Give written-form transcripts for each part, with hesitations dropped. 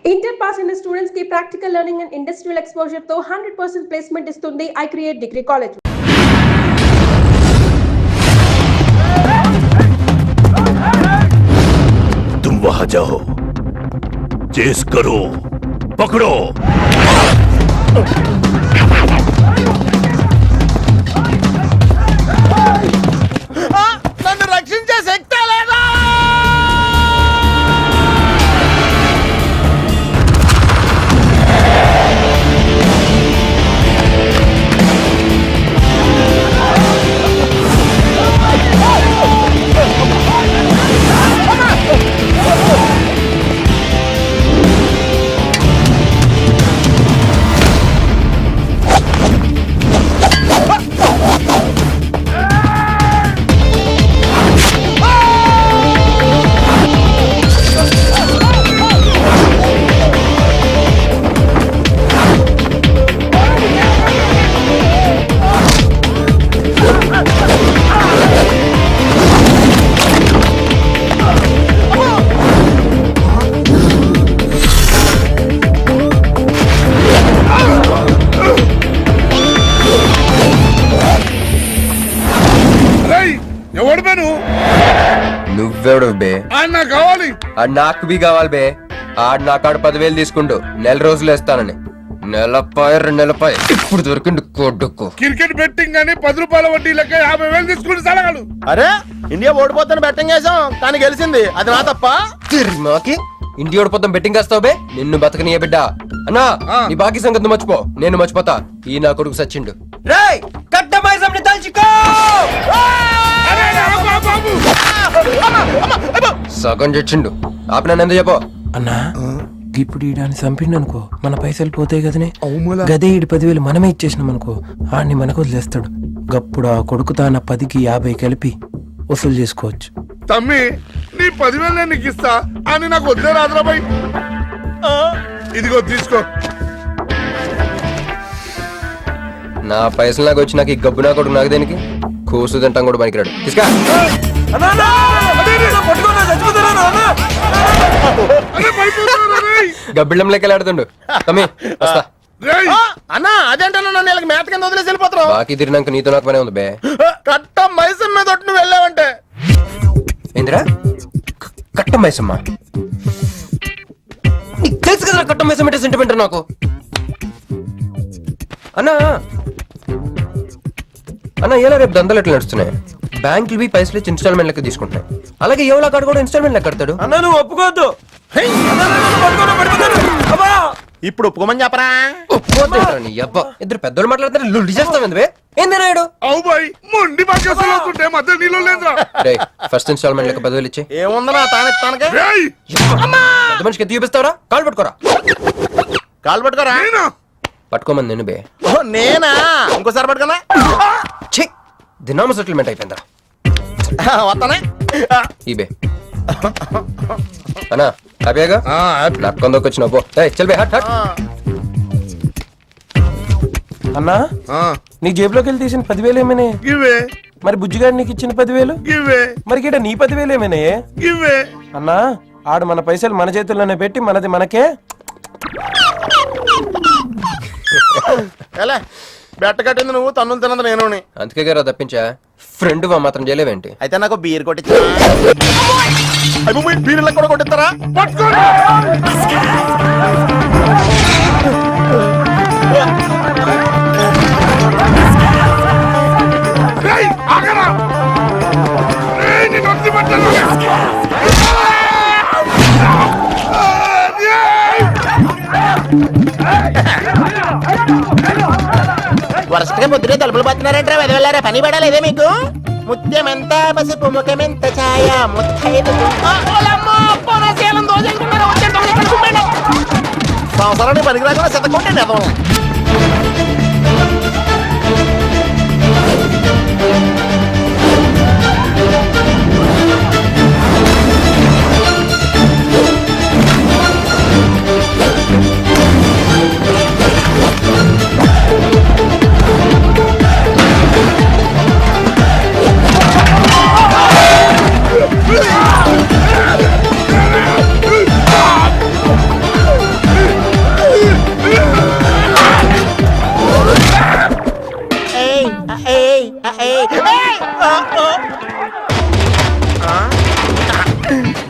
Inter pass in the students ki practical learning and industrial exposure to 100% placement istundi I Create Degree College. तुम वहां जाओ, chess करो, पकड़ो। నన్ను రక్షించే శక్తి లేదా? నువ్వెవడు బే? నాకు కావాలి. నాకు బి కావాలి బే. ఆడు నా కాడు 10,000 తీసుకుంటూ నెల రోజులు వేస్తానని. నెలపై 2 నెలపై ఇప్పుడు దొరికిండు కొడుకు. క్రికెట్ బెట్టింగ్ అని 10 రూపాయల వడ్డీ లెక్క 50,000 తీసుకుని సలగాడు. అరే ఇండియా ఓడిపోతాను బెట్టింగ్ వేసాం కానీ గెలిచింది, అది నా తప్ప. మాకి ఇండియా ఓడిపోతాం బెట్టింగ్ వేస్తావు బే? నిన్ను బతకనియ బిడ్డ. అన్నా నీ బాకీ సంగతి మర్చిపో, నేను మర్చిపోతా. ఈ నా కొడుకు సచ్చిండు. రేయ్ కట్టమైసంని తల్చుకో. సగం చచ్చిండు. ఆపి నన్ను ఎందుకు చెప్పో అన్నా. ఇప్పుడు ఈడాన్ని చంపిండు అనుకో మన పైసలు పోతాయి కదనే. గదే 10,000 మనమే ఇచ్చేసినాం అనుకో ఆడిని మనకు వదిలేస్తాడు. గప్పుడు ఆ కొడుకు తాన 10కి 50 కలిపి వసూలు చేసుకోవచ్చు. తమ్మి నీ 10,000 నేను నీకు ఇస్తా అని నాకు వద్దే రాదురాబాయ్. ఇదిగో తీసుకో. నా పైసలు నాకు వచ్చి నాకు ఈ గబ్బు నా కొడుకు నాకు దేనికి? కూసు తింటాం కూడా పనికిరాడు. తీసుకా గబ్బిళ్ళం లెక్క ఆడుతుండు. తమ్మి వస్తా. అన్నా అదేంటన్నా నన్ను వీళ్ళకి మేత కింద వదిలేసి వెళ్ళిపోతారు. బాకీ తిరిగినాక నీతో నాకు పనే ఉంది బే. కట్ట మైసం మీద ఒట్టు నువ్వు వెళ్ళావంటే. ఏందిరా కట్ట మైసమ్మ? నీకు తెలుసు కదా కట్ట మైసమ్మ అంటే సెంటిమెంట్ నాకు. అన్నా అన్న ఎలా రేపు దందలు ఎట్లా నడుస్తున్నాయి? బ్యాంకులు బి పైసలు ఇచ్చి ఇన్స్టాల్మెంట్ లెక్క తీసుకుంటాయి. అలాగే ఎవలా కాడు కూడా ఇన్స్టాల్మెంట్ లెక్క కడతాడు. అన్నా నువ్వు ఒప్పుకోవద్దు. ఇప్పుడు ఒప్పుకోమని చెప్పరా? ఇద్దరు పెద్దోళ్ళు మాట్లాడుతారు లుల్లి చేస్తావు ఏందన్నాడు? అవు బాయ్ మొండి బాధ్యతలు అవుతుంటే మధ్య నీళ్ళు లేదురా. ఫస్ట్ ఇన్స్టాల్మెంట్ లెక్క 10,000 ఇచ్చి ఏముందన్నా తానెత్తానక పెద్ద మనిషికి ఎత్తి చూపిస్తావరా? కాలు పట్టుకోరా. కాలు పట్టుకోరా. పట్టుకోమని నేను బే. నేనా? ఇంకోసారి పట్టుకున్నా. దినామ సెటిల్మెంట్ అయిపోయిందా? వస్తానే ఈ బే అన్నా హ్యాపీగా నాకు కొందొచ్చిన పో. చల్ బే హట్ హట్. అన్నా నీ జేబులోకి వెళ్ళి తీసిన 10,000 ఏమైనా? ఇవే. మరి బుజ్జిగాడు నీకు ఇచ్చిన 10,000? ఇవే. మరి గిట నీ 10,000 ఏమైనా? ఇవే. అన్నా ఆడు మన పైసలు మన చేతుల్లోనే పెట్టి మనది మనకే. బెట్ట కట్టింది నువ్వు, తన్నులు తిన్నది నేను. అందుకే గారు తప్పించా. ఫ్రెండ్ మాత్రం చేయలేవేంటి? అయితే నాకు బీర్ కొట్టించా. బీర్లకు కూడా కొట్టిస్తారా? వరుసగా పొద్దునే తలుపులు పడుతున్నారంటే వెళ్ళారా? పని పడాలేదే మీకు? ముత్యమెంత పసుపు ముఖమెంత ఛాయ ముత్తైదు సంవత్సరాన్ని పనికి రాకుండా చెత్తకుంటే అదో.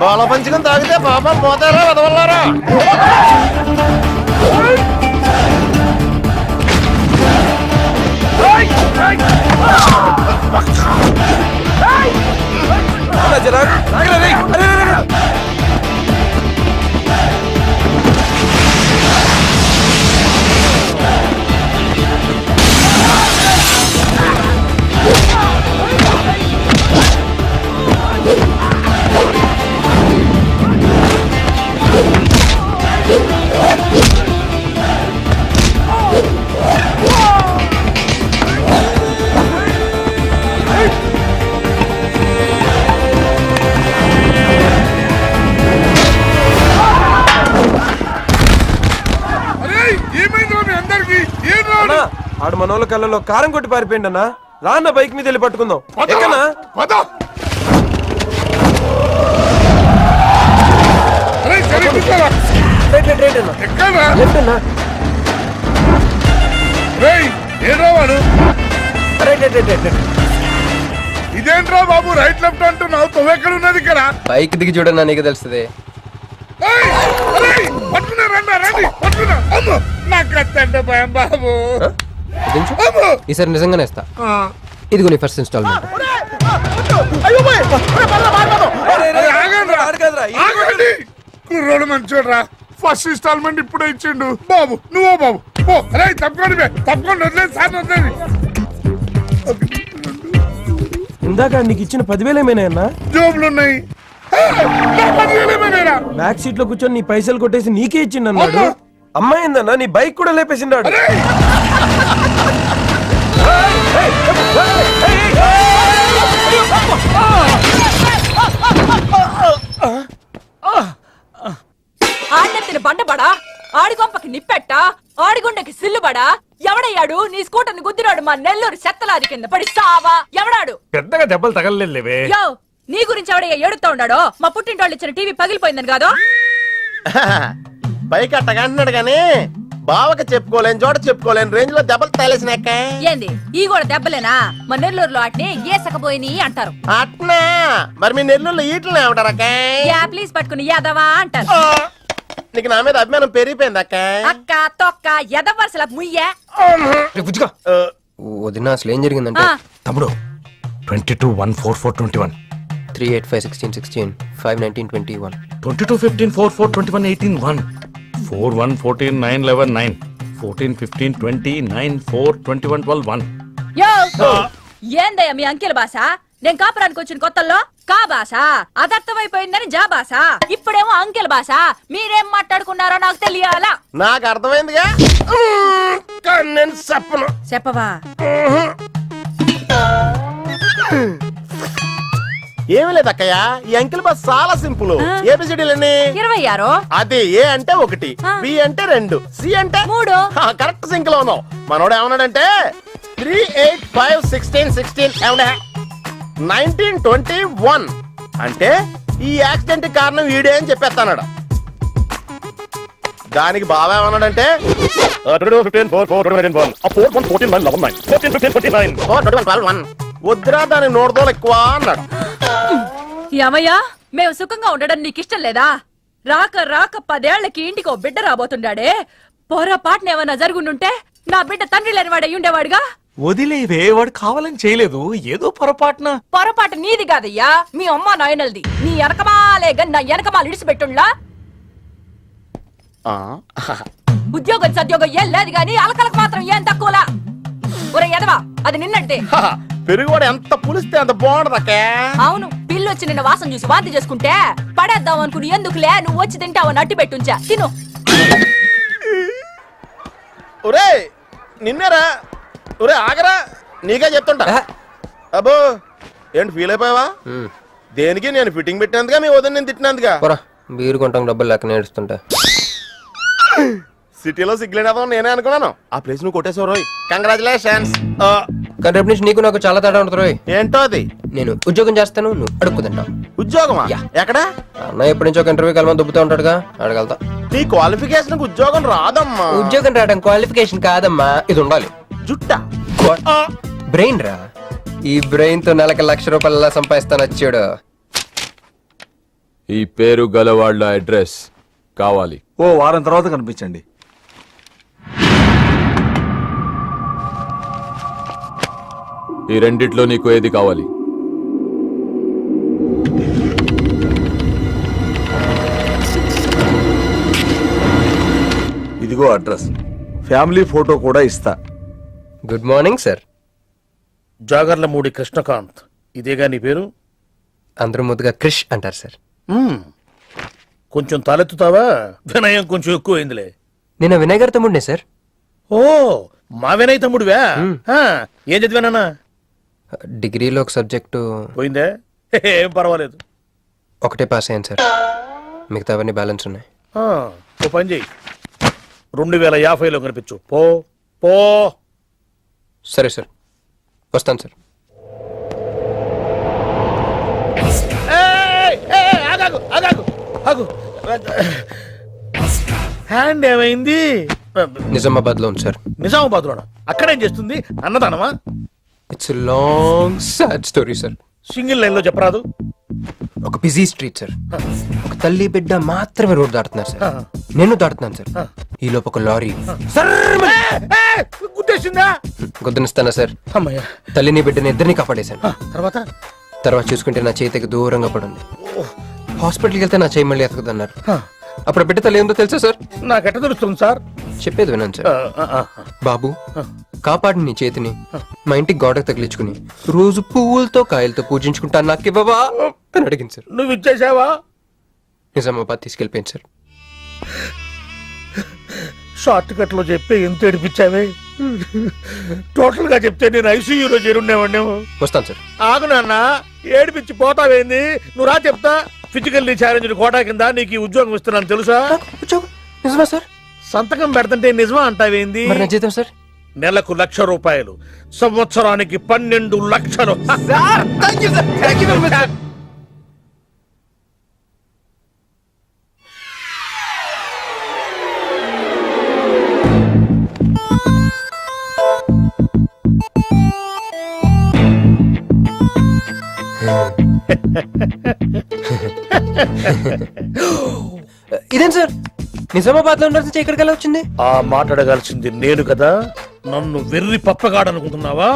బాల పంచుకొని తాగితే పాపం పోతారా వదవల్లారా. అరే ఏమైందిరా మీ అందరికి? ఏం రాడు? ఆడు మనోళ్ళ కళ్ళలో కారం కొట్టి పారిపోయింది అన్న. రాన్న బైక్ మీద వెళ్ళి పట్టుకుందాం. ఎక్కనా? పద. అరే సరే కూర్చోరా. ఎక్కడా? రేయ్ ఏడ్రా వాడు? ఇదేంట్రా బాబు రైట్ లెఫ్ట్ అంటున్నావు? తొవ్వెక్కడ ఉన్నది ఇక్కడ? బైక్ దిగి చూడన్నా నీకు తెలుస్తుంది. ఏయ్, అరేయ్, పట్టుకున్నా రండి రండి పట్టుకున్నా. అమ్మో నాకు కత్తంటే భయం బాబు. అమ్మో. ఈసారి నిజంగానే ఇస్తా. ఇదిగో నీ ఫస్ట్ ఇన్స్టాల్మెంట్. అరే, ఆగండి. కుర్రోడు మంచోడ్రా. ఫస్ట్ ఇన్స్టాల్మెంట్ ఇప్పుడే ఇచ్చిండు. బాబు నువ్వు బాబు ఓ అరే తప్పకుండా తప్పకుండా వదిలేదు సార్ వదిలేదు. ఇందాక నీకు ఇచ్చిన 10,000 ఏమైనా అన్న? జోబులు ఉన్నాయి. బ్యాక్ సీట్ లో కూర్చొని నీ పైసలు కొట్టేసి నీకే ఇచ్చిండు అన్నాడు. అమ్మాయిందన్నా నీ బైక్ కూడా లేపేసిండాడు. ఆడినెత్తిన బండబడా, ఆడిగొంపకి నిప్పెట్టా, ఆడిగుండకి సిల్లుబడా, ఎవడయ్యాడు నీ స్కూటర్ ని గుద్దిరాడు మా నెల్లూరు చెత్తలారి కింద పడి సావా? ఎవడాడు? పెద్దగా దెబ్బలు తగలలేవే. యో నీ గురించి ఎవడయ్యా ఏడుతా ఉన్నాడో? మా పుట్టింటోళ్ళు ఇచ్చిన టీవీ పగిలిపోయిందని కాదు? బైక్ అట్టగా అంటున్నాడు గానీ బావకి చెప్పుకోలేని చోట చెప్పుకోలేని రేంజ్ లో దెబ్బలు తగిలేసినాక. ఏంది ఈ కూడా దెబ్బలేనా? మా నెల్లూరులో వాటిని ఏసకపోయిని అంటారు. అట్నా మరి మీ నెల్లూరులో ఈటలు ఏమంటారక్క? యా ప్లీజ్ పట్టుకుని యాదవా అంటారు. నీకు నా మీద అభిమానం పెరిగిపోయింది అక్క. అక్క తొక్క ఎదవరసల ముయ్యే. వదిన అసలు ఏం జరిగిందంటే ఆ. తమ్ముడు 22-1-4-4-21 3-8-5-16-16 5-19-21 22-15-4-4-21-18-1 4-1-14-9-11-9 14-15-20-9-4-21-12-1 యో ఏందయ్యా మీ అంకెల భాష? నేను కాపురానికి వచ్చిన కొత్తల్లో కా భాష అదర్థమైపోయిందని జా భాష, ఇప్పుడేమో అంకెల భాష. మీరేం మాట్లాడుకున్నారో నాకు తెలియాలా? నాకు అర్థమైందిగా. కానీ నేను చెప్పను. చెప్పవా? ఏమి లేదక్కయ్య, ఈ అంకిల్ బస్ చాలా సింపుల్. ఏబిసిడీలన్నీ 26. అది ఏ అంటే 1, బి అంటే 2, సి అంటే 3. కరెక్ట్ సింక్ లో ఉన్నావు. మనోడు ఏమన్నాడంటే 3-8-5-16-16 ఏమన్నా 19-21 అంటే ఈ యాక్సిడెంట్ కారణం వీడే అని చెప్పేస్తాడు. దానికి బాబా ఏమన్నాడంటే 4-1-14-9-11-9 వద్దురా దాని నోడదోలు ఎక్కువ అన్నాడు. యమయ్యా మేము సుఖంగా ఉండడం నీకిష్టం లేదా? రాక రాక 10 ఏళ్లకి ఇంటికి ఓ బిడ్డ రాబోతుండాడే. పొరపాటున ఏమన్నా జరుగుండుంటే నా బిడ్డ తండ్రి లేని వాడు అయ్యుండేవాడుగా. వదిలేవే, వాడు కావాలని చేయలేదు, ఏదో పొరపాటున. పొరపాటు నీది కాదయ్యా, మీ అమ్మ నాయనల్ది. నీ వెనకమాలే గన్ నా వెనకమాలు ఇడిచిపెట్టుండ్లా. ఉద్యోగం సద్యోగం ఏం లేదు గాని అలకలకు మాత్రం ఏం తక్కువలా. ఒరే ఎదవా అది నిన్నంటే. పెరుగువాడు ఎంత పులిస్తే అంత బాగుండదక్కే. అవును, పిల్లు వచ్చి నిన్న వాసన చూసి వాంతి చేసుకుంటే పడేద్దాం అనుకుని ఎందుకులే నువ్వు వచ్చి తింటావని అట్టి పెట్టుంచా. తిను. ఒరే నిన్నేరా. ఒరే ఆగరా, నీకే చెప్తుంటా. అబ్బో ఏంటి ఫీల్ అయిపోయావా? దేనికి? నేను ఫిట్టింగ్ పెట్టినందుగా మీ వదిన నేను తిట్టినందుగా? బీరు కొంటాం డబ్బులు లెక్క నేడుస్తుంటా. సిటీలో సిగ్గులేదా నేనే అనుకున్నాను. ఆ ప్లేస్ నువ్వు కొట్టేసావు రోయ్. కంగ్రాచులేషన్స్. కానీ రేపు నుంచి నీకు నాకు చాలా తేడా ఉంటుంది రోయ్. ఏంటో అది? నేను ఉద్యోగం చేస్తాను, నువ్వు అడుక్కు తింటావు. ఉద్యోగమా? ఎక్కడ? అన్న ఎప్పటి నుంచో ఒక ఇంటర్వ్యూకి వెళ్ళమని దుబ్బుతూ ఉంటాడుగా, అడగలుగుతా. నీ క్వాలిఫికేషన్ ఉద్యోగం రాదమ్మా. ఉద్యోగం రావడం క్వాలిఫికేషన్ కాదమ్మా, ఇది ఉండాలి. జుట్టా? బ్రెయిన్ రా. ఈ బ్రెయిన్ తో నెలకి ₹1,00,000 సంపాదిస్తాను వచ్చాడు. ఈ పేరు గలవాళ్ళ అడ్రస్ కావాలి. ఓ వారం తర్వాత కనిపించండి. ఈ రెండిట్లో నీకు ఏది కావాలి? ఇదిగో అడ్రస్, ఫ్యామిలీ ఫోటో కూడా ఇస్తా. Good morning sir. Jagarlamudi Krishnakanth, ఇదేగా నీ పేరు? అందరూ ముద్దుగా క్రిష్ అంటారు సార్. కొంచెం తలెత్తుతావా? వినయం కొంచెం ఎక్కువైందిలే. నేను వినయ్ గారి తమ్ముడినే సార్. ఓ, మా వినయ్ తమ్ముడివా? ఏం చదివానా? డిగ్రీలో ఒక సబ్జెక్టు పోయిందే, ఏం పర్వాలేదు. ఒకటే పాస్ అయ్యాను సార్, మిగతావన్నీ బ్యాలెన్స్ ఉన్నాయి. ఓ పని చెయ్యి, 2050లో కనిపించు. పో పో. సరే సార్, వస్తాను సార్. ఆగాగు ఆగాగు ఆగు. హ్యాండ్ ఏమైంది? నిజామాబాద్ లో ఉంది సార్. నిజామాబాద్ లోనా? అక్కడేం చేస్తుంది? అన్నదానమా? It's long sad story sir. Single line లో చెప్పరాదు? ఒక బిజీ స్ట్రీట్ సార్. ఒక తల్లి బిడ్డ మాత్రమే రోడ్ దాటుతున్నారు సార్. నేను దాటుతున్నాను సార్. ఈ లోపు ఒక లారీ గుద్దేసిందా? గుద్దనిస్తానా సార్? అమ్మయ్యా. తల్లిని బిడ్డని ఇద్దరిని కాపాడేశాను. తర్వాత తర్వాత చూసుకుంటే నా చేతికి దూరంగా పడింది. హాస్పిటల్కి వెళ్తే నా చేయి మళ్ళీ ఎతకదన్నారు. అప్పుడు బిడ్డ తల్లి ఏందో తెలుసా సార్? నాకెట్ట తెలుస్తుంది సార్? చెప్పేది వినండి సార్. బాబు, కాపాడి నీ చేతిని మా ఇంటికి గోడకు తగిలించుకుని రోజు పువ్వులతో కాయలతో పూజించుకుంటాను, నాకు ఇవ్వవా అని అడిగింది సార్. నువ్వు ఇచ్చేసావా? నిజామాబాద్ తీసుకెళ్ళిపోయింది సార్. షార్ట్ కట్ లో చెప్పి ఎంత ఏడిపించావే. టోటల్ గా చెప్తే నేను ఐసీయూలో చేరుండేవాడినేమో. వస్తాను సార్. ఆగు నాన్న, ఏడిపించి పోతావేంది? నువ్వు రా చెప్తా. ఫిజికల్లీ ఛాలెంజ్ కోటా కింద నీకు ఈ ఉద్యోగం ఇస్తున్నాను తెలుసా? నిజమా సార్? సంతకం పెడతంటే నిజమా అంటావేంది? మరి నా జీతం సార్? నెలకు ₹1,00,000, సంవత్సరానికి 12 లక్షలు. ఇదేం సార్, నిజామాబాద్ లో ఉండాల్సి ఇక్కడికి ఎలా వచ్చింది? ఆ మాట్లాడగాల్సింది నేను కదా. నన్ను వెర్రి పప్పగాడనుకుంటున్నావా?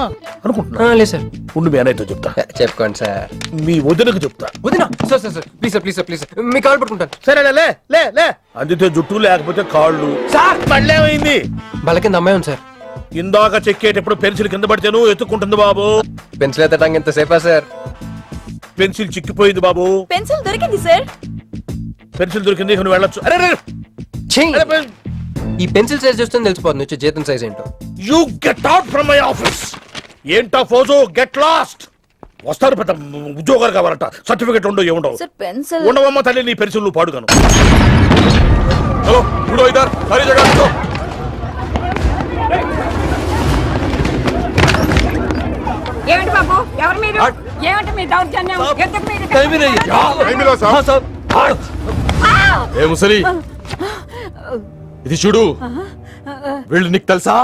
అనుకుంటున్నా. లేదు సార్. ఉండు, మీ అన్నయ్యతో చెప్తా. చెప్పుకోండి సార్. మీ వదినకు చెప్తా. వదినా? Sir sir sir, please sir, please sir, please sir, me call పట్టుకుంటాను. సరే లే లే లే. అందితే జుట్టు లేకపోతే కాళ్ళు. సార్ మళ్ళేమైంది? బల కింద అమ్మాయి ఉంది సార్. ఇందాక చెక్కేటప్పుడు పెన్సిల్ కింద పడితే నువ్వు ఎత్తుకుంటుంది బాబు. పెన్సిల్ ఎత్తడానికి ఎంతసేపా సార్? పెన్సిల్ చిక్కిపోయింది బాబు. పెన్సిల్ దొరికింది సార్. పెన్సిల్ దొరికింది, నువ్వు వెళ్ళొచ్చు. అరే ఛీ! ఈ పెన్సిల్ సైజ్ చూస్తే తెలిసిపోతుంది వచ్చే జీతం సైజ్ ఏంటో. You get out from my office. ఏంటా ఫోజు? Get lost. వస్తారు పెద్ద ఉద్యోగాలు కావాలంట. సర్టిఫికెట్ ఉండవు, ఏముండవు. సార్ పెన్సిల్ ఉండవమ్మ తల్లి, నీ పెన్సిల్ నువ్వు పాడుగాను. చలో ఉడో ఇధర్, సారీ జగह ఉడో. ఏమిటి బాబు, ఎవరు మీరు? ఏమిటి మీ దౌర్జన్యం? ఎందుకు మీరు ఇక్కడ టైం नहीं సార్. हाँ साहब. ఏ ముసలి, ఇది చూడు. వీళ్ళు నీకు తెలుసా?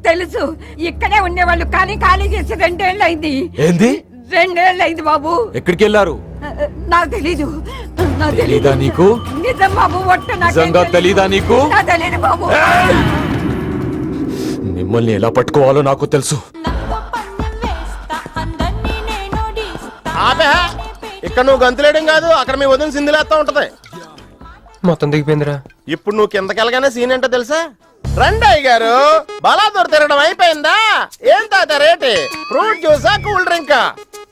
తెలుసు, ఇక్కడే ఉండేవాళ్ళు కానీ ఖాళీ చేసి 2 ఏళ్ళు అయింది. ఏంది? 2 ఏళ్ళు అయింది బాబు. ఎక్కడికి వెళ్ళారు? నాకు తెలీదు. నాకు తెలీదా నీకు? నిజం బాబు, ఒట్టు నాకు నిజంగా తెలీదా నీకు? నాకు తెలీదు బాబు. మిమ్మల్ని ఎలా పట్టుకోవాలో నాకు తెలుసు. ఆపే, ఇక్కడ నువ్వు గంతులేయడం కాదు, అక్కడ మీ వదిన సింధులేస్తా ఉంటది. మొత్తం దిగిపోయిందిరా. ఇప్పుడు నువ్వు కిందకెళ్ళగానే సీన్ ఏంటో తెలుసా? రండయ్య గారు, బలాదూర్ తిరగడం అయిపోయిందా? ఏం తాత రేటు? ఫ్రూట్ జ్యూసా, కూల్ డ్రింకా?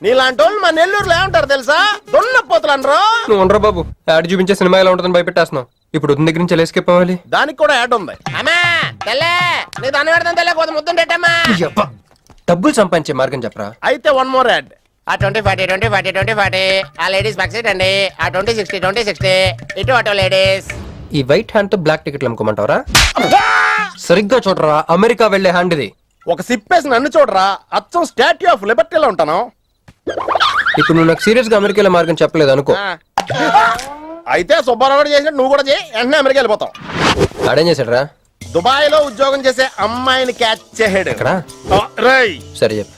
నీలాంటి వాళ్ళు మా నెల్లూరులో ఏమంటారు తెలుసా? దొన్నపోతులు అనరు. నువ్వు ఉండరా బాబు, యాడ్ చూపించే సినిమా ఎలా ఉంటుందని భయపెట్టేస్తున్నావు. ఇప్పుడు వదిన దగ్గర నుంచి ఎస్కేప్ అవ్వాలి. దానికి కూడా యాడ్ ఉంది. అమ్మా తెల్లే, నీ దాన్ని పెడతాను తెల్లే, కొంత ముద్దుండేటమ్మా. డబ్బులు సంపాదించే మార్గం చెప్పరా. అయితే 1 more యాడ్. ఆ 20-40 20-40 20-40 ఆ లేడీస్ పక్షి అండి. ఆ 20-60 20-60 ఇటు అటు లేడీస్. ఈ వైట్ హ్యాండ్ తో బ్లాక్ టికెట్లు అమ్ముకోమంటావరా? సరిగ్గా చూడరా, అమెరికా వెళ్లే హ్యాండ్ ఇది. ఒక సిప్పేసి నన్ను చూడరా, అచ్చం స్టాట్యూ ఆఫ్ లిబర్టీలో ఉంటాను. ఇప్పుడు నువ్వు నాకు సీరియస్ గా అమెరికా మార్గం చెప్పలేదు అనుకో. అయితే సుబ్బారావు చేసినట్టు నువ్వు కూడా చేయి, వెంటనే అమెరికా వెళ్ళిపోతావు. ఆడేం చేశాడు? దుబాయ్ లో ఉద్యోగం చేసే అమ్మాయిని క్యాచ్ చేసాడు. ఎక్కడ? రై సరే చెప్పు.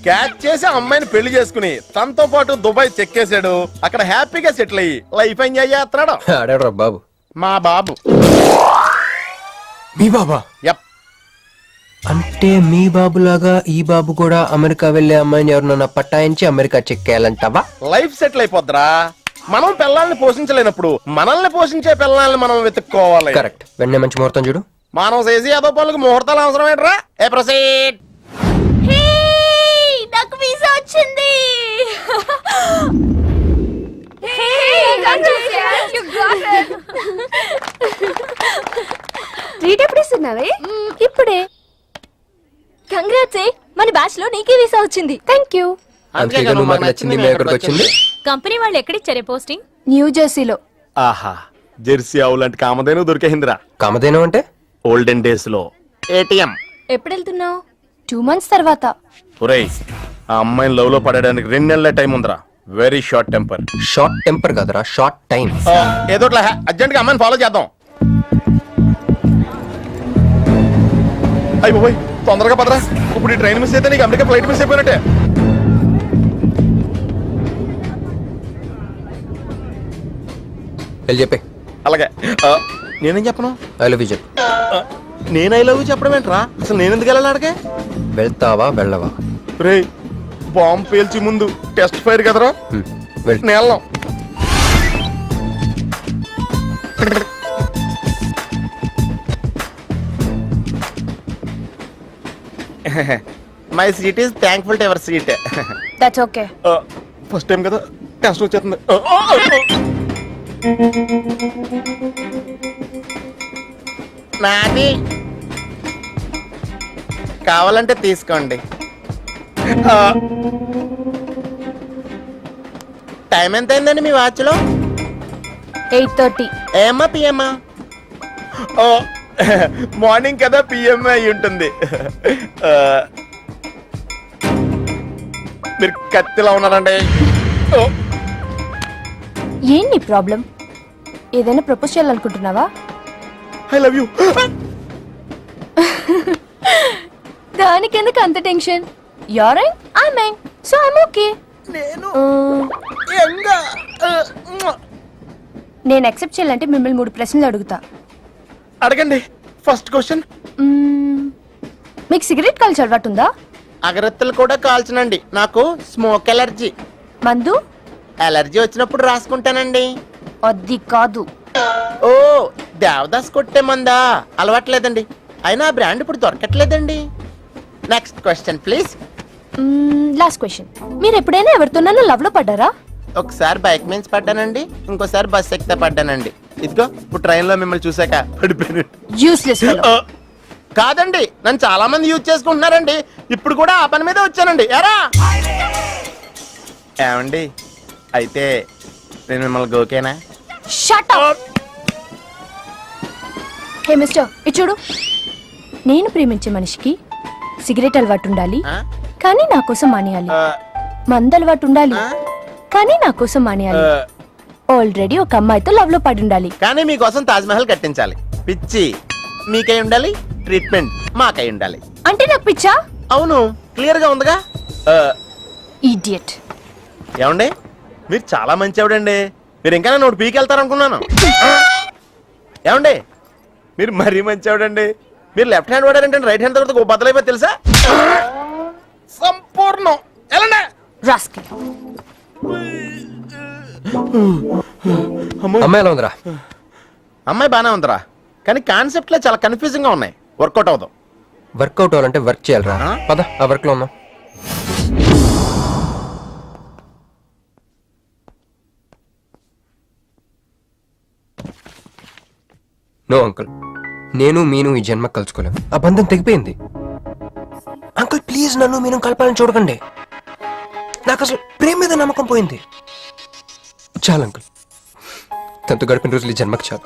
క్యాచ్ చేసి ఆ అమ్మాయిని పెళ్లి చేసుకుని తనతో పాటు దుబాయ్ చెక్కేశాడు. అక్కడ హ్యాపీగా సెటిల్ అయ్యి లైఫ్ ఎంజాయ్ చేస్తున్నాడు. ఆడాడు బాబు. మా బాబు. మీ బాబా? యప్. అంటే మీ బాబులాగా ఈ బాబు కూడా అమెరికా వెళ్లే అమ్మాయిని ఎవరినన్నా పట్టాయించి అమెరికా చెక్కేయాలంటావా? లైఫ్ సెటిల్ అయిపోద్దిరా. మనం పిల్లల్ని పోషించలేనప్పుడు మనల్ని పోషించే పిల్లల్ని మనం వెతుక్కోవాలి. కరెక్ట్. వెంటనే మంచి ముహూర్తం చూడు. మానవ చేసి అదో పనులకు ముహూర్తాలు అవసరం ఏంట్రా? ఏ ప్రొసీడ్. నాకు వీసా వచ్చింది. ట్రీట్ ఎప్పుడు ఇస్తున్నావే? ఇప్పుడే. కంగ్రాట్స్. మన బ్యాచ్ లో నీకే వీసా వచ్చింది. Thank you. అందుకే నువ్వు మాకు నచ్చింది, మేము ఎక్కడికి వచ్చింది. కంపెనీ వాళ్ళు ఎక్కడిచ్చారే పోస్టింగ్? న్యూ జెర్సీలో. ఆహా, జెర్సీ ఆవు లాంటి కామధేను దొరికేసిందిరా. కామధేను అంటే? ఓల్డెన్ డేస్ లో ఏటీఎం. ఎప్పుడు వెళ్తున్నావు? 2 months తర్వాత. ఒరేయ్, ఆ అమ్మాయిని లవ్ లో పడడానికి 2 నెలల టైం ఉందిరా. Very short temper. Short temper కదరా, షార్ట్ టైం. ఏదో అర్జెంట్ గా అమ్మాయిని ఫాలో చేద్దాం. అయ్యి బాబోయ్, తొందరగా పదరా. ఇప్పుడు ఈ ట్రైన్ మిస్ అయితే నీకు అమెరికా ఫ్లైట్ మిస్ అయిపోయినట్టే. వెళ్ళి చెప్పే. అలాగే. నేనేం చెప్పను? ఐ లవ్ యూ చెప్పు. నేను ఐ లవ్ చెప్పడం ఏంట్రా? అసలు నేను ఎందుకు వెళ్ళాలి అడిగే? వెళ్తావా వెళ్ళవా? రే, బాంబు పేల్చి ముందు టెస్ట్ ఫైర్ కదరా. వెళ్ళు. నేను వెళ్ళాం. My seat is thankful to ever seat. That's okay. First time కదా, కష్టం వచ్చేస్తుంది. నాది కావాలంటే తీసుకోండి. టైం ఎంత అయిందండి మీ వాచ్లో? 8:30. ఏమ్మా పిఎమ్మా? మార్నింగ్ కదా, పిఎం అయి ఉంటుంది. మీరు కత్తిలా ఉన్నారండి. ఏంటి ప్రాబ్లం? ఏదైనా ప్రపోజ్ చేయాలనుకుంటున్నావా? I love you. దానికి ఎందుకు అంత tension? You're young, I young, so I'm okay. నేను యాక్సెప్ట్ చేయాలంటే మిమ్మల్ని 3 ప్రశ్నలు అడుగుతా. అడగండి. First question. మీకు సిగరెట్ కాల్చే అలవాటు ఉందా? అగరత్తులు కూడా కాల్చనండి. నాకు స్మోక్ ఎలర్జీ. మందు? ఎలర్జీ వచ్చినప్పుడు రాసుకుంటానండి. అది కాదు. ఓ, దేవదాస్ కొట్టే మందా? అలవాట్లేదండి. అయినా ఆ బ్రాండ్ ఇప్పుడు దొరకట్లేదండి. Next question please. Last question. మీరు ఎప్పుడైనా ఎవరితోనైనా లవ్ లో పడ్డారా? ఒకసారి బైక్ మీద పడ్డానండి, ఇంకోసారి బస్ ఎక్కితే పడ్డానండి. ఇదిగో ఇప్పుడు ట్రైన్ లో మిమ్మల్ని చూసాక పడిపోయాను. యూస్లెస్. కాదండి, నన్ను చాలా మంది యూజ్ చేసుకుంటున్నారండి. ఇప్పుడు కూడా ఆ పని మీద వచ్చానండి. ఎరా ఏమండి, అయితే నేను మిమ్మల్ని గోకేనా? Shut up. హే మిస్టర్, ఇటు చూడు. నేను ప్రేమించే మనిషికి సిగరెట్ అలవాటు ఉండాలి, కానీ నా కోసం మానేయాలి. మందు అలవాటు ఉండాలి, కానీ నా కోసం మానేయాలి. ఆల్రెడీ ఒక అమ్మాయితో లవ్ లో పడి ఉండాలి, కానీ మీకోసం తాజ్ మహల్ కట్టించాలి. పిచ్చి మీకై ఉండాలి, ట్రీట్మెంట్ మాకై ఉండాలి. అంటే నాకు పిచ్చా? అవును, క్లియర్ గా ఉందిగా. ఇడియట్. ఏమండి, మీరు చాలా మంచివాడండి. మీరు ఇంకా నన్ను పీకి వెళ్తారనుకున్నాను. ఏమండి, మీరు మరీ మంచివాడండి. మీరు లెఫ్ట్ హ్యాండ్ వాడారంటే రైట్ హ్యాండ్ తర్వాత బద్దలైపోయి తెలుసా? సంపూర్ణం. ఎలాండి రాస్కెల్. అమ్మాయి ఎలా ఉందిరా? అమ్మాయి బానే ఉందిరా, కానీ కాన్సెప్ట్ లో చాలా కన్ఫ్యూజింగ్ గా ఉన్నాయి. వర్కౌట్ అవుతాం. వర్కౌట్ అవ్వాలంటే వర్క్ చేయాలరా. పద, ఆ వర్క్ లో ఉన్నాం. నో అంకుల్, నేను మీను ఈ జన్మ కలుసుకోలేం. ఆ బంధం తెగిపోయింది. అంకుల్ ప్లీజ్, నన్ను మీను కలపాలని చూడకండి. నాకు అసలు ప్రేమ మీద నమ్మకం పోయింది. చాలు అంకుల్, తనతో గడిపిన రోజులు ఈ జన్మకు చాలు.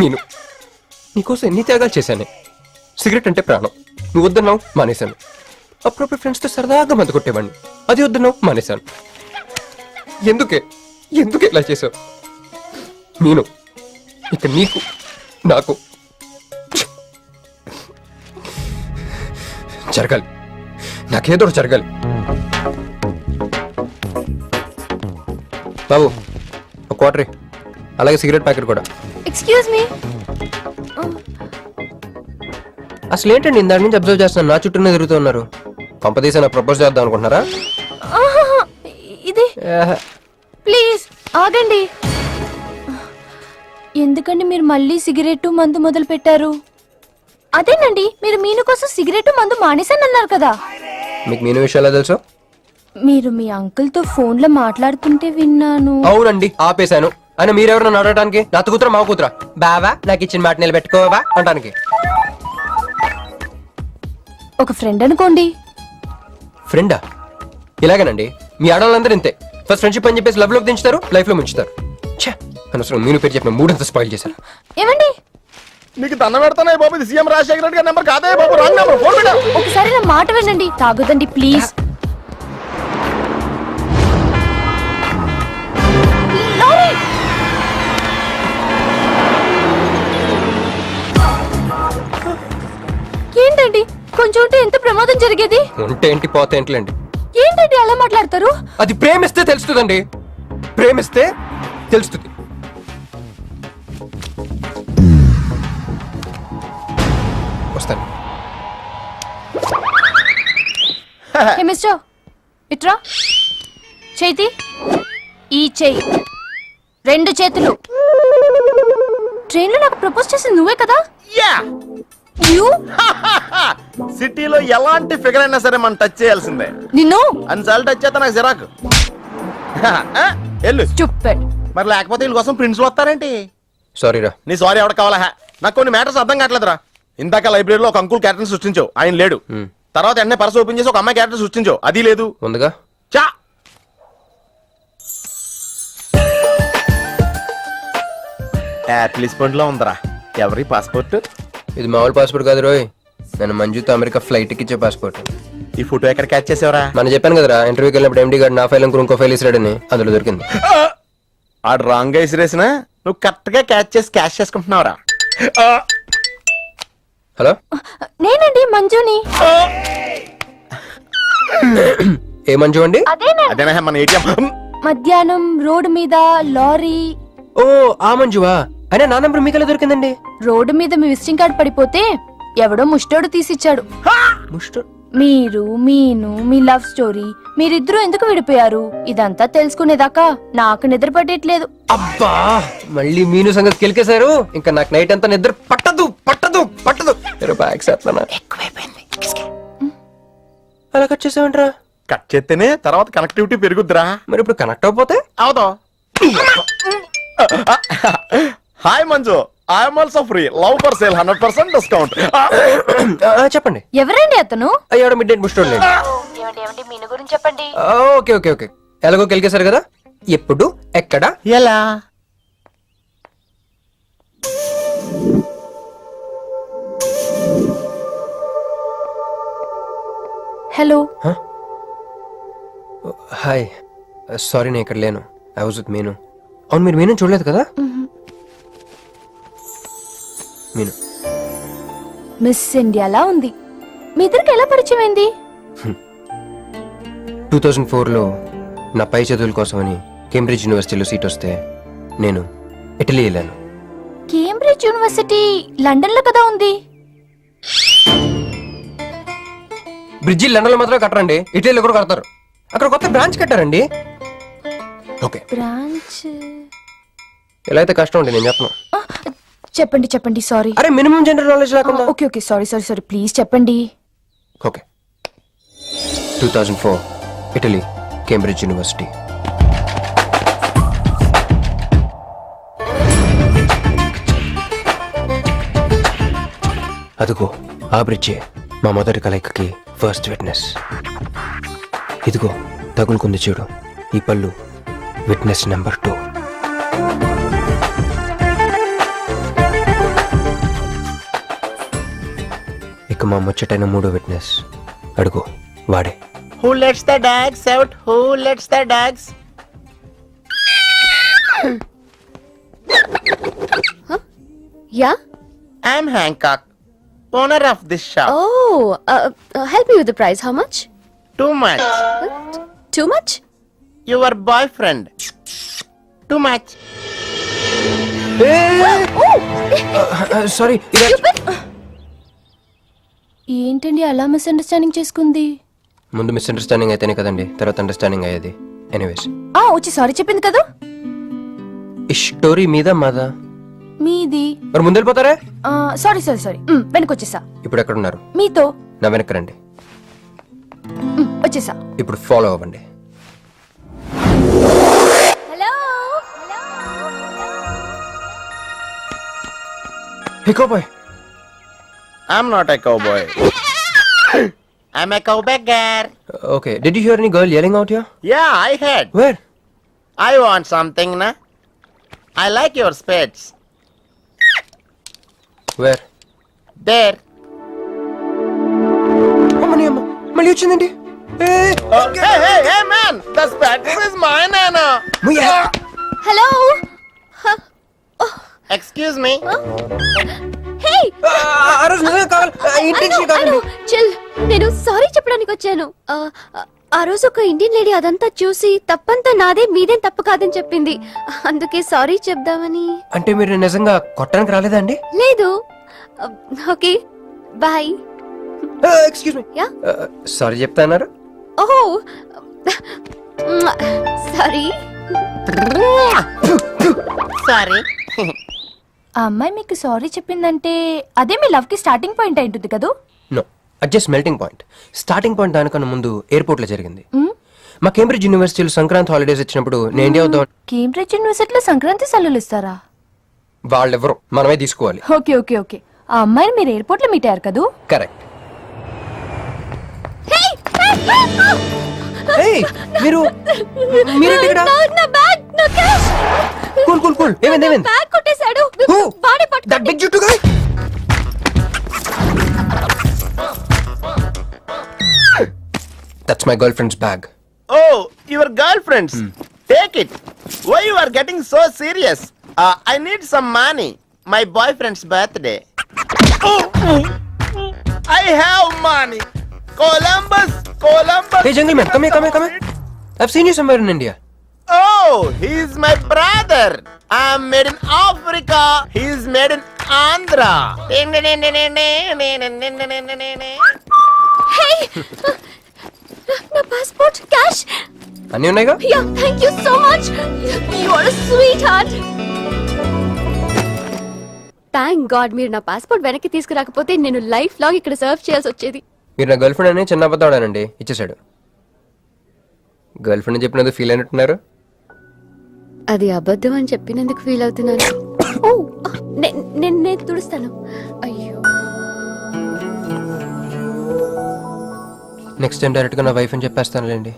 మీను, నీకోసం ఎన్ని త్యాగాలు చేశానే. సిగరెట్ అంటే ప్రాణం, నువ్వు వద్దన్నావు మానేశాను. అప్పుడప్పుడు ఫ్రెండ్స్తో సరదాగా మందు కొట్టేవాడిని, అది వద్దన్నావు మానేశాను. ఎందుకే ఇలా చేసావు? మీను ఇక నీకు నాకు జరగాలి, నాకేదో ఒకటి జరగాలి. బాబు ఒక క్వార్టరీ, అలాగే సిగరెట్ ప్యాకెట్ కూడా. Excuse me. అసలు ఏంటండి ఇందాక నుంచి అబ్జర్వ్ చేస్తున్నాను, నా చుట్టూనే తిరుగుతున్నారు. కొంపదీసి నా ప్రపోజ్ చేద్దాం అనుకుంటున్నారా? ఇది ప్లీజ్ ఆగండి. ఎందుకండి మీరు మళ్ళీ సిగరెట్ మందు మొదలు పెట్టారు? అదేనండి, మీరు మీను కోసం సిగరెట్ మందు మానేశానన్నారు కదా. మీకు మీను విషయాలు తెలుసు? మీరు మీ అంకుల్ తో ఫోన్ లో మాట్లాడుతుంటే విన్నాను. అవునండి, ఆపేశాను. ఆయన మీరెవరు నన్ను అడగడానికి? నా కూతురా మా కూతురా? బావా నాకు ఇచ్చిన మాట నిలబెట్టుకోవా అంటానికి. ఒక ఫ్రెండ్ అనుకోండి. ఫ్రెండా? ఇలాగేనండి, మీ ఆడవాళ్ళందరూ ఇంతే. ఫస్ట్ ఫ్రెండ్షిప్ అని చెప్పేసి లవ్ లోకి దించుతారు, లైఫ్ లో ముంచుతారు. ఛే, అనవసరం మీను పేరు చెప్పిన మూడంతా స్పాయిల్ చేశారు. ఏమండి, నీకు దండం పెడతానే బాబు, ఇది సీఎం రాజశేఖర రెడ్డి గారి నెంబర్ కాదే బాబు, రాంగ్ నెంబర్. ఫోన్ పెట్టు. ఒకసారి నా మాట వినండి. తాగొద్దండి ప్లీజ్. లారీ! ఏంటండి, కొంచెం ఉంటే ఎంత ప్రమాదం జరిగేది. ఉంటే ఏంటి పోతే ఏంటిలేండి. ఏంటండి అలా మాట్లాడతారు? అది ప్రేమిస్తే తెలుస్తుందండి, ప్రేమిస్తే తెలుస్తుంది. వస్తాను. హే మిస్టర్, ఇట్రా. చేతి ఈ చెయ్యి, రెండు చేతులు. ట్రైన్ లో నాకు ప్రపోజ్ చేసింది నువ్వే కదా? యా యూ సిటీలో ఎలాంటి ఫిగర్ అయినా సరే మనం టచ్ చేయాల్సిందే. నిన్ను అన్నిసార్లు టచ్ చేస్తా నాకు చిరాకు. ఎల్లు. స్టూపిడ్. మరి లేకపోతే వీళ్ళ కోసం ప్రిన్స్లు వస్తారేంటి? సారీ రా. నీ సారీ ఎవడ కావాలా? నాకు కొన్ని మ్యాటర్స్ అర్థం కావట్లేదురా. ఇందాక లైబ్రరీలో ఒక అంకుల్ క్యారెక్టర్ సృష్టించావు, ఆయన లేడు. తర్వాత వెంటనే పర్స్ ఓపెన్ చేసి ఒక అమ్మాయి క్యారెక్టర్ సృష్టించావు, అది లేదు. ఉందిగా. చా యాపిల్ స్పాండ్ లో ఉందరా. ఎవరి పాస్పోర్ట్? ఇది మామూలు పాస్పోర్ట్ కాదు రోయ్, నేను మంజుతో అమెరికా ఫ్లైట్ ఇచ్చే పాస్పోర్ట్. ఈ ఫోటో ఎక్కడ క్యాచ్ చేసావరా? మనం చెప్పాను కదరా, ఇంటర్వ్యూకి వెళ్ళినప్పుడు ఎండి గారు నా ఫైల్ ఇంకో ఫైల్ ఇస్తాడని, అందులో దొరికింది. ఆడు రాంగ్ గా ఇసిరేసిన నువ్వు కరెక్ట్ గా క్యాచ్ చేసి క్యాష్ చేసుకుంటున్నావురా. హలో, నేనండి మంజుని. ఏ మంజు అండి? అదేనా మన ఏటీఎం. మధ్యాహ్నం రోడ్డు మీద లారీ. ఓ ఆ మంజువా? అయినా నా నంబర్ మీకెలా దొరికిందండి? రోడ్డు మీద మీ విజిటింగ్ కార్డ్ పడిపోతే ఎవడో ముష్టోడు తీసిచ్చాడు. మీరు మీను మీ లవ్ స్టోరీ, మీరిద్దరూ ఎందుకు విడిపోయారు, ఇదంతా తెలుసుకునేదాకా నాకు నిద్ర పట్టేట్లేదు. అబ్బా, మళ్ళీ మీను సంగతి కెలికేశారు. ఇంకా నాకు నైట్ అంతా నిద్ర పట్టదు పట్టదు పట్టదు. ఎక్కువైపోయింది. అలా కట్ చేసావంటరా? కట్ చేస్తేనే తర్వాత కనెక్టివిటీ పెరుగుద్దిరా. మరి ఇప్పుడు కనెక్ట్ అయిపోతే అవుతావు. Hi Manju, I'm also free. Love for sale 100% discount. చెప్పండి. ఎవరండి అతను? అయ్యాడు మిడ్ నైట్ బుస్టోడ్ లేండి. మీను గురించి చెప్పండి. ఓకే ఓకే ఓకే, ఎలాగో కెలికేశారు కదా. ఎప్పుడు ఎక్కడ ఎలా? హలో. హాయ్, సారీ నేను ఇక్కడ లేను. ఐ వాజ్ విత్ మీను. అవును, మీరు మీను చూడలేదు కదా? మీను మిస్ ఇండియాలా ఉంది. మీ ఇద్దరికి ఎలా పరిచయం అయింది? 2004లో నా పై చదువుల కోసమని కేంబ్రిడ్జ్ యూనివర్సిటీలో సీట్ వస్తే నేను ఇటలీ వెళ్ళాను. కేంబ్రిడ్జ్ యూనివర్సిటీ లండన్ లో కదా ఉంది. బ్రిడ్జి లండన్ లో మాత్రం కట్టరండి, ఇటలీలో కూడా కడతారు. అక్కడ కొత్త బ్రాంచ్ కట్టారండి. ఓకే, బ్రాంచ్ ఎలా అయితే కష్టం అండి, నేను చెప్పను. చెప్పండి చెప్పండి. సారీ. అరే మినిమం జనరల్ నాలెడ్జ్ లేకుండా. Okay okay, sorry sorry sorry, please చెప్పండి. Okay, 2004 Italy, Cambridge university. అదిగో ఆ బ్రిడ్జే మా మొదటి కలయికకి ఫస్ట్ విట్నెస్. ఇదిగో తగులుకుంది చూడు ఈ పళ్ళు, విట్నెస్ నెంబర్ 2. ఇక మా ముచ్చటైన 3వ విట్నెస్ అడుగు, వాడే. Who lets the dogs out? Who lets the dogs? Yeah I'm Hancock, owner of this shop. Help me with the price. How much? Too much. Too much? Your boy friend. Too much. Sorry. ఏంటండి అలా misunderstanding చేసుకుంది? ముందు misunderstanding అయితేనే కదండి తర్వాత understanding అయ్యేది. Anyways వచ్చి sorry చెప్పింది కదా. ఈ స్టోరీ మీద మాదా? మీది. మరి ముందు వెళ్ళిపోతారా? సారీ సారీ సారీ, వెనకొచ్చేసా. ఇప్పుడు ఎక్కడున్నారు? మీతో. నా వెనక్కి రండి. వచ్చేసా. ఇప్పుడు ఫాలో అవ్వండి. Hello. Hey cowboy. I'm not a cowboy. I'm a cowbagger. Okay, did you hear any girl yelling out here? Yeah, I heard. Where? I want something, na? I like your spades. Where? There. అమ్మని అమ్మ మళ్ళీ వచ్చిందండి. Hey, man! The spades is mine, Anna. Hello. Excuse me. హే, ఆ రోజు నిజంగా కావాలి. Intention కాదండి. Chill. నేను సారీ చెప్పడానికి వచ్చాను. ఆ రోజు ఒక ఇండియన్ లేడీ అదంతా చూసి తప్పంతా నాదే, మీదేం తప్పు కాదని చెప్పింది. అందుకే సారీ చెప్దామని. అంటే మీరు నిజంగా కొట్టడానికి రాలేదా అండి? లేదు. Okay bye. Excuse me. Yeah. Sorry చెప్తా అన్నారు. ఓహో సారీ. Sorry. ఆ అమ్మాయి మీకు సారీ చెప్పిందంటే అదే మీ లవ్ కి స్టార్టింగ్ పాయింట్ అయి ఉంటుంది కదా. నో, అది just melting point. Starting point దానికన్నా ముందు ఎయిర్పోర్ట్ లో జరిగింది. మా కేంబ్రిడ్జ్ యూనివర్సిటీలో సంక్రాంతి హాలిడేస్ ఇచ్చినప్పుడు నేను ఇండియా వద్దాం. కేంబ్రిడ్జ్ యూనివర్సిటీలో సంక్రాంతి సెలవులు ఇస్తారా? వాళ్ళెవరో మనమే తీసుకోవాలి. Okay okay okay. ఆ అమ్మాయిని మీరు ఎయిర్పోర్ట్ లో మీట్ అయ్యారు కదా. కరెక్ట్. మీరు మీరేంటి ఇక్కడ? నా బ్యాగ్, నా క్యాష్. Cool cool cool. ఏమైంది? బ్యాగ్ కొట్టేశాడు. Who? వాడే That పట్టుకోండి. big juttu guy? That's my girlfriend's bag. Oh, your girlfriends. Take it. Why you are getting so serious? I need some money. My boyfriend's birthday. Oh, I have money. Columbus. Hey gentleman, come here. I've seen you somewhere in India. Oh, he's my brother. I'm made in Africa. He's made in Andhra. Hey! నా passport, cash. అన్నీ ఉన్నాయిగా? Yeah, thank you so much. You are a sweetheart. Thank God మీరు నా passport వెనక్కి తీసుకురాకపోతే నేను life long ఇక్కడ serve చేయాల్సి వచ్చేది. మీరు నా గర్ల్ ఫ్రెండ్ అని చిన్న అబద్ధాడానండి, ఇచ్చేసాడు. గర్ల్ ఫ్రెండ్ చెప్పినందుకు ఫీల్ అయినట్టున్నారు. అది అబద్ధం అని చెప్పినందుకు ఫీల్ అవుతున్నాను. ఓ, నేను తుడుస్తాను. అయ్యో. నెక్స్ట్ టైం డైరెక్ట్ గా నా వైఫ్ అని చెప్పేస్తానులేండి.